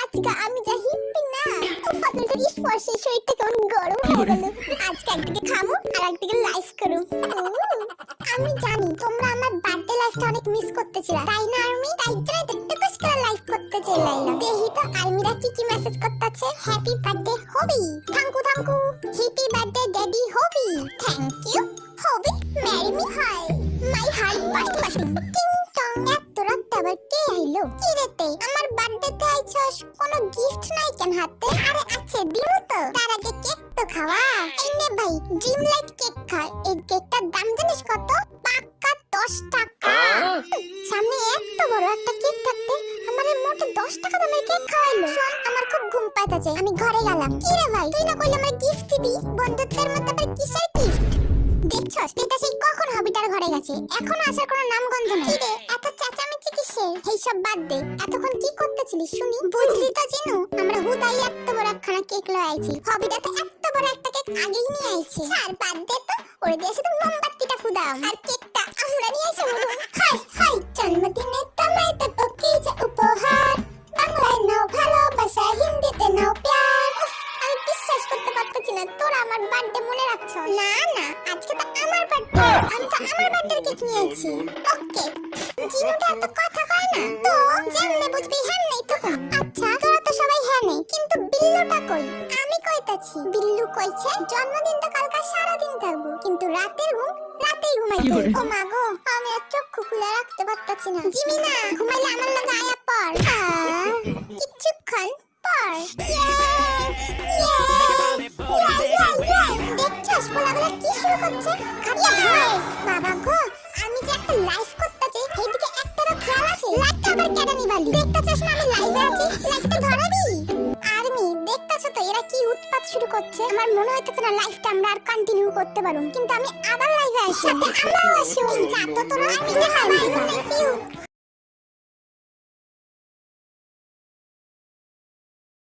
আজকে আমি যা হিপ্পি না, পাগলটার স্পর্শে শরীরটা কেমন গরম হয়ে গেল। আজকে একদিকে খামু আর একদিকে লাইফ করু। আমি জানি তোমরা আমার বার্থডে লাইফটা অনেক মিস করতেছিলা, তাই না আর্মি? তাই জন্য টুকুস করে লাইফ করতে চাইলাম। দেখি তো আর্মিরা কি মেসেজ করতেছে। Happy birthday Hobi, thank you thank you. Happy birthday daddy Hobi, thank you. Hobi marry me hi my heart bursting bursting টিং টং। এত রাত আবার কে আইলো? কি রেতে আমার বার্থডেতে আইছস, কোনো গিফট নাই কেন হাতে? আরে আছে দিমু তো, তার আগে কেক তো খাওয়া। এই নে ভাই, ড্রিম লাইট কেক খা। এই কেকটার দাম জানিস কত? পাক্কা 10 টাকা। সামনে এত বড় একটা কেক থাকতে আমারে মোটে 10 টাকা দামের কেক খাওয়াইলো। শোন, আমার খুব ঘুম পাইতাছে, আমি ঘরে গেলাম। কি রে ভাই, তুই না কইলি আমার গিফট দিবি? বন্ধুত্বের মধ্যে আবার কিসের গিফট? দেখছস এটা সেই কখন হবিটার ঘরে গেছে, এখন আসার কোনো নামগন্ধ নেই। কি রে এত চেঁচামেচি কিসের? এই সব বাদ দে, এতক্ষণ কি করতেছিলিস শুনি? বুঝলি তো জিনু, আমরা হুদাই এত বড় একখানা কেক লয়ে আইছি। হবিটা তো এত বড় একটা কেক আগেই নিয়ে আইছে। আর বাদ দে তো, ওরে দিয়ে শুধু মোমবাতিটা ফুদাম আর কেকটা আমরা নিয়ে এসে বলবো হাই হাই জন্মদিনে তোমায় দেব কি যে উপহার। বাংলায় নাও ভালোবাসা, হিন্দিতে নাও প্যার। আমি বিশ্বাস করতে পারতেছি না তোরা আমার বার্থডে মনে রাখছো। না না, আজকে তো আমার বার্থডে, আমি তো আমার বার্থডে কেক নিয়েছি। ওকে, জিনুটা এত কথা কয় না তো, যেমনে বুঝবি হেমনেই তো। আচ্ছা তোরা তো সবাই হেনে, কিন্তু বিল্লুটা কই? আমি কইতাছি, বিল্লু কইছে জন্মদিন তো কালকে সারা দিন থাকবো, কিন্তু রাতের ঘুম রাতেই ঘুমাইতে। ও মা গো, আমি আর চক্ষু খুলে রাখতে পারতাছি না। জিমিনা, ঘুমাইলে আমার লগে আয়া পড়। কিছুক্ষণ পর। দেখছস পোলাগুলা কি শুরু করছে? বাবা গো, আমি যে একটা লাইভ করতেছি, এইদিকে একটারও খেয়াল আছে? লাইভটা আবার কেডা নিবালি? দেখতেছস না আমি লাইভে আছি, লাইভটা ধরাবি? আর্মি, দেখতেছ তো এরা কি উৎপাত শুরু করছে। আমার মনে হইতেছে না লাইভটা আমরা আর কন্টিনিউ করতে পারুম, কিন্তু আমি আবার লাইভে আসি। সাথে আমরাও আসি। যা তো তোরা, আমি